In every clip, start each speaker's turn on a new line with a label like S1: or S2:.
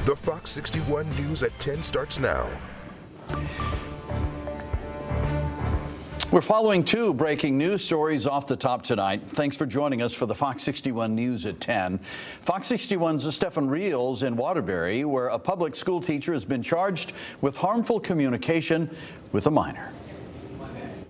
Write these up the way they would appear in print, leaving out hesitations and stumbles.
S1: The Fox 61 News at 10 starts now.
S2: We're following two breaking news stories off the top tonight. Thanks for joining us for the Fox 61 News at 10. Fox 61's Stephen Reels in Waterbury, where a public school teacher has been charged with harmful communication with a minor.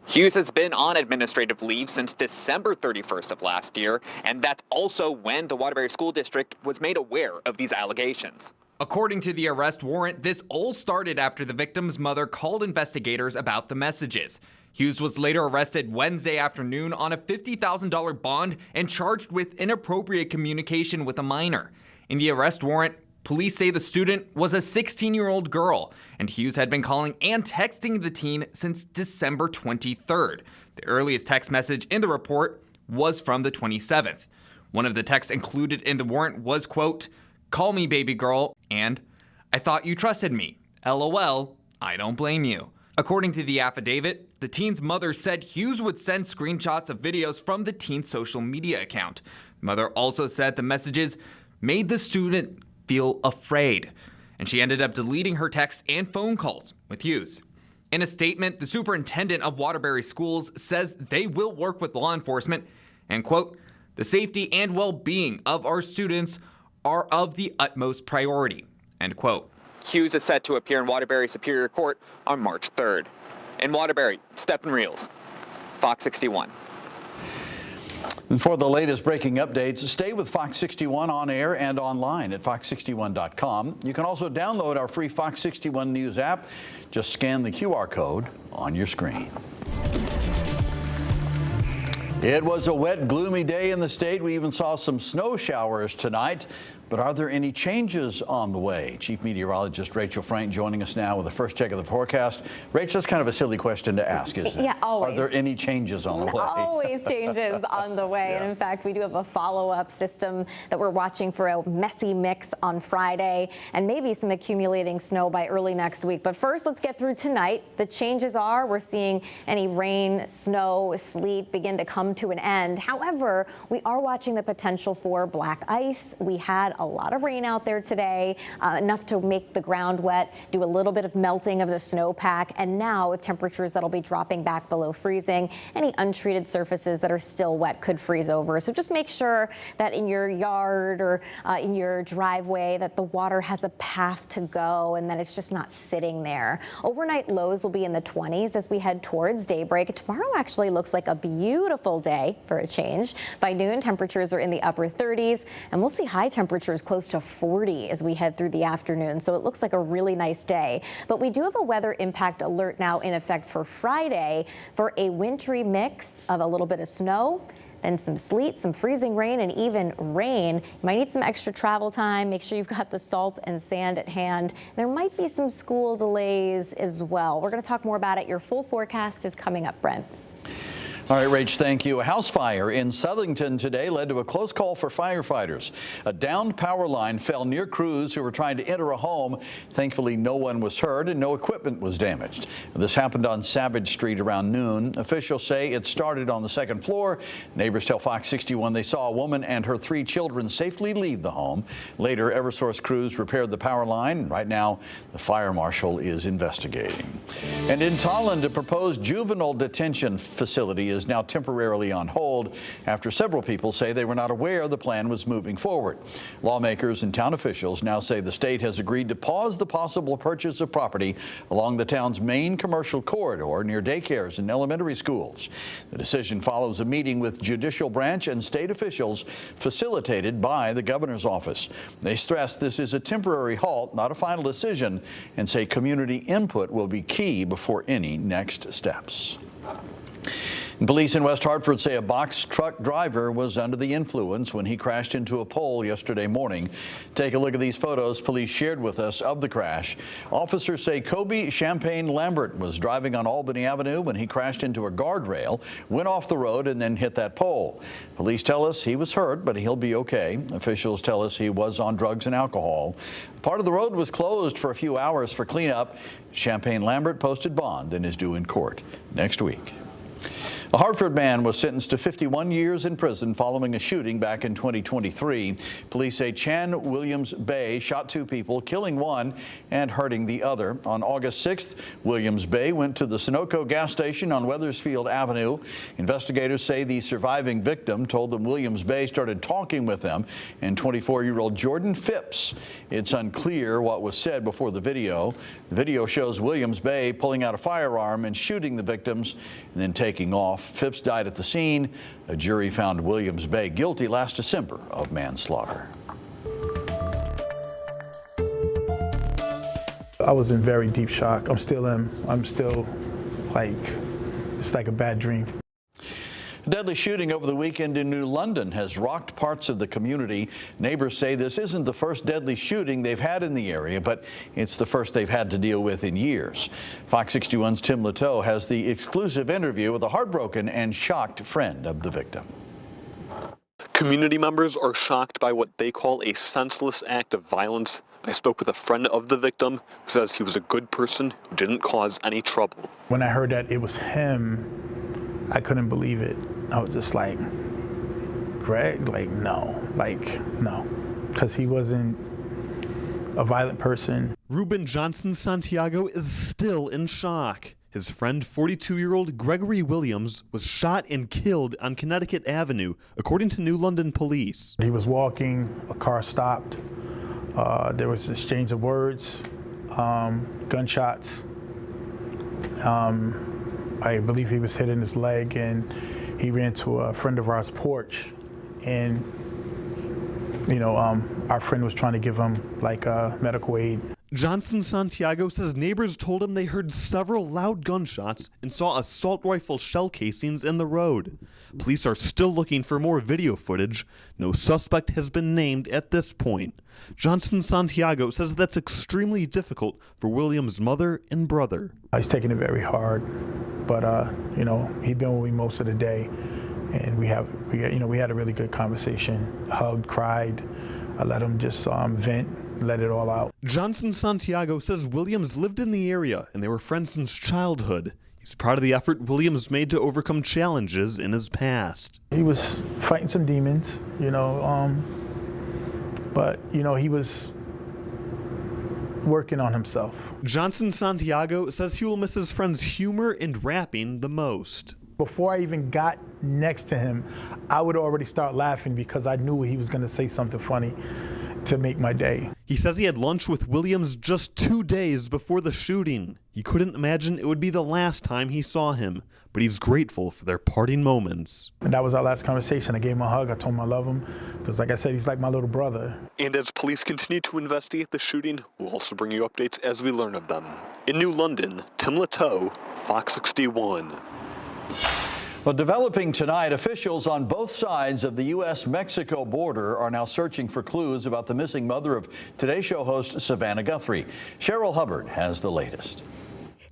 S3: Hughes has been on administrative leave since December 31st of last year, and that's also when the Waterbury School District was made aware of these allegations.
S4: According to the arrest warrant, this all started after the victim's mother called investigators about the messages. Hughes was later arrested Wednesday afternoon on a $50,000 bond and charged with inappropriate communication with a minor. In the arrest warrant, police say the student was a 16-year-old girl, and Hughes had been calling and texting the teen since December 23rd. The earliest text message in the report was from the 27th. One of the texts included in the warrant was, quote, "Call me baby girl," and "I thought you trusted me. LOL, I don't blame you." According to the affidavit, the teen's mother said Hughes would send screenshots of videos from the teen's social media account. Mother also said the messages made the student feel afraid, and she ended up deleting her texts and phone calls with Hughes. In a statement, the superintendent of Waterbury Schools says they will work with law enforcement and, quote, "The safety and well-being of our students are of the utmost priority," end quote.
S3: Hughes is set to appear in Waterbury Superior Court on March 3rd. In Waterbury, Stephen Reels, Fox 61.
S2: And for the latest breaking updates, stay with Fox 61 on air and online at fox61.com. You can also download our free Fox 61 News app. Just scan the QR code on your screen. It was a wet, gloomy day in the state. We even saw some snow showers tonight. But are there any changes on the way? Chief Meteorologist Rachel Frank joining us now with the first check of the forecast. Rach, that's kind of a silly question to ask, isn't it?
S5: Yeah, always.
S2: Are there any changes on the way?
S5: Always changes on the way.
S2: Yeah.
S5: And in fact, we do have a follow-up system that we're watching for a messy mix on Friday and maybe some accumulating snow by early next week. But first, let's get through tonight. The changes are we're seeing any rain, snow, sleet begin to come to an end. However, we are watching the potential for black ice. We had a lot of rain out there today, enough to make the ground wet, do a little bit of melting of the snowpack, and now with temperatures that'll be dropping back below freezing, any untreated surfaces that are still wet could freeze over. So just make sure that in your yard or in your driveway that the water has a path to go and that it's just not sitting there. Overnight lows will be in the 20s as we head towards daybreak. Tomorrow actually looks like a beautiful day for a change. By noon, temperatures are in the upper 30s, and we'll see high temperatures close to 40 as we head through the afternoon. So it looks like a really nice day. But we do have a weather impact alert now in effect for Friday for a wintry mix of a little bit of snow, then some sleet, some freezing rain, and even rain. You might need some extra travel time. Make sure you've got the salt and sand at hand. There might be some school delays as well. We're going to talk more about it. Your full forecast is coming up, Brent.
S2: All right, Rach, thank you. A house fire in Southington today led to a close call for firefighters. A downed power line fell near crews who were trying to enter a home. Thankfully, no one was hurt and no equipment was damaged. This happened on Savage Street around noon. Officials say it started on the second floor. Neighbors tell Fox 61 they saw a woman and her 3 children safely leave the home. Later, Eversource crews repaired the power line. Right now, the fire marshal is investigating. And in Tolland, a proposed juvenile detention facility is now temporarily on hold after several people say they were not aware the plan was moving forward. Lawmakers and town officials now say the state has agreed to pause the possible purchase of property along the town's main commercial corridor near daycares and elementary schools. The decision follows a meeting with judicial branch and state officials facilitated by the governor's office. They stress this is a temporary halt, not a final decision, and say community input will be key before any next steps. Police in West Hartford say a box truck driver was under the influence when he crashed into a pole yesterday morning. Take a look at these photos police shared with us of the crash. Officers say Kobe Champagne Lambert was driving on Albany Avenue when he crashed into a guardrail, went off the road, and then hit that pole. Police tell us he was hurt, but he'll be okay. Officials tell us he was on drugs and alcohol. Part of the road was closed for a few hours for cleanup. Champagne Lambert posted bond and is due in court next week. A Hartford man was sentenced to 51 years in prison following a shooting back in 2023. Police say Chan Williams Bay shot two people, killing one and hurting the other. On August 6th, Williams Bay went to the Sunoco gas station on Weathersfield Avenue. Investigators say the surviving victim told them Williams Bay started talking with them and 24-year-old Jordan Phipps. It's unclear what was said before the video. The video shows Williams Bay pulling out a firearm and shooting the victims and then taking off. Phipps died at the scene. A jury found Williams Bay guilty last December of manslaughter.
S6: I was in very deep shock. I'm still like, it's like a bad dream.
S2: A deadly shooting over the weekend in New London has rocked parts of the community. Neighbors say this isn't the first deadly shooting they've had in the area, but it's the first they've had to deal with in years. Fox 61's Tim Lateau has the exclusive interview with a heartbroken and shocked friend of the victim.
S7: Community members are shocked by what they call a senseless act of violence. I spoke with a friend of the victim who says he was a good person who didn't cause any trouble.
S6: When I heard that it was him, I couldn't believe it. I was just like, Greg, no, because he wasn't a violent person.
S8: Ruben Johnson Santiago is still in shock. His friend, 42-year-old Gregory Williams, was shot and killed on Connecticut Avenue, according to New London police.
S6: He was walking, a car stopped. There was an exchange of words, gunshots. I believe he was hit in his leg, and he ran to a friend of ours' porch, and our friend was trying to give him medical aid.
S8: Johnson Santiago says neighbors told him they heard several loud gunshots and saw assault rifle shell casings in the road. Police are still looking for more video footage. No suspect has been named at this point. Johnson Santiago says that's extremely difficult for Williams' mother and brother.
S6: He's taking it very hard, but he'd been with me most of the day, and we had a really good conversation. Hugged, cried. I let him just vent, let it all out.
S8: Johnson Santiago says Williams lived in the area and they were friends since childhood. He's proud of the effort Williams made to overcome challenges in his past.
S6: He was fighting some demons, but he was working on himself.
S8: Johnson Santiago says he will miss his friend's humor and rapping the most.
S6: Before I even got next to him, I would already start laughing because I knew he was going to say something funny to make my day.
S8: He says he had lunch with Williams just 2 days before the shooting. He couldn't imagine it would be the last time he saw him, but he's grateful for their parting moments.
S6: And that was our last conversation. I gave him a hug. I told him I love him because, like I said, he's like my little brother.
S7: And as police continue to investigate the shooting, we'll also bring you updates as we learn of them. In New London, Tim Lateau, Fox 61.
S2: Well, developing tonight, officials on both sides of the U.S.-Mexico border are now searching for clues about the missing mother of Today Show host Savannah Guthrie. Cheryl Hubbard has the latest.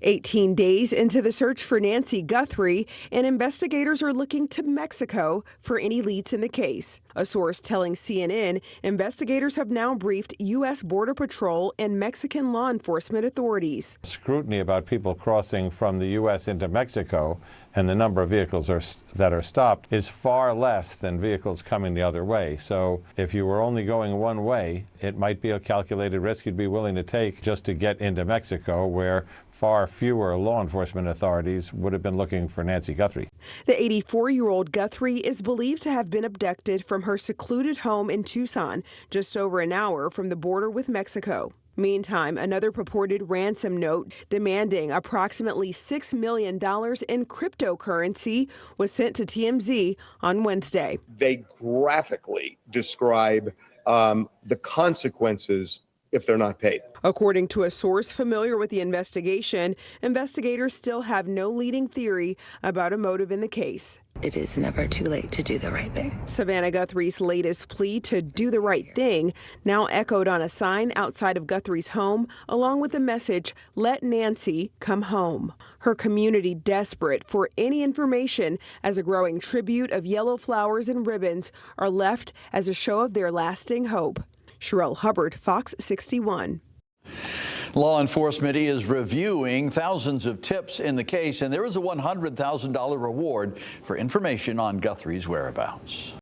S9: 18 days into the search for Nancy Guthrie, and investigators are looking to Mexico for any leads in the case. A source telling CNN investigators have now briefed U.S. Border Patrol and Mexican law enforcement authorities.
S10: Scrutiny about people crossing from the U.S. into Mexico and the number of vehicles that are stopped is far less than vehicles coming the other way. So if you were only going one way, it might be a calculated risk you'd be willing to take just to get into Mexico, where far fewer law enforcement authorities would have been looking for Nancy Guthrie.
S9: The 84-year-old Guthrie is believed to have been abducted from her secluded home in Tucson, just over an hour from the border with Mexico. Meantime, another purported ransom note demanding approximately $6 million in cryptocurrency was sent to TMZ on Wednesday.
S11: They graphically describe the consequences if they're not paid.
S9: According to a source familiar with the investigation, investigators still have no leading theory about a motive in the case.
S12: It is never too late to do the right thing.
S9: Savannah Guthrie's latest plea to do the right thing now echoed on a sign outside of Guthrie's home, along with the message, "Let Nancy come home." Her community desperate for any information as a growing tribute of yellow flowers and ribbons are left as a show of their lasting hope. Cheryl Hubbard, Fox 61.
S2: Law enforcement is reviewing thousands of tips in the case, and there is a $100,000 reward for information on Guthrie's whereabouts.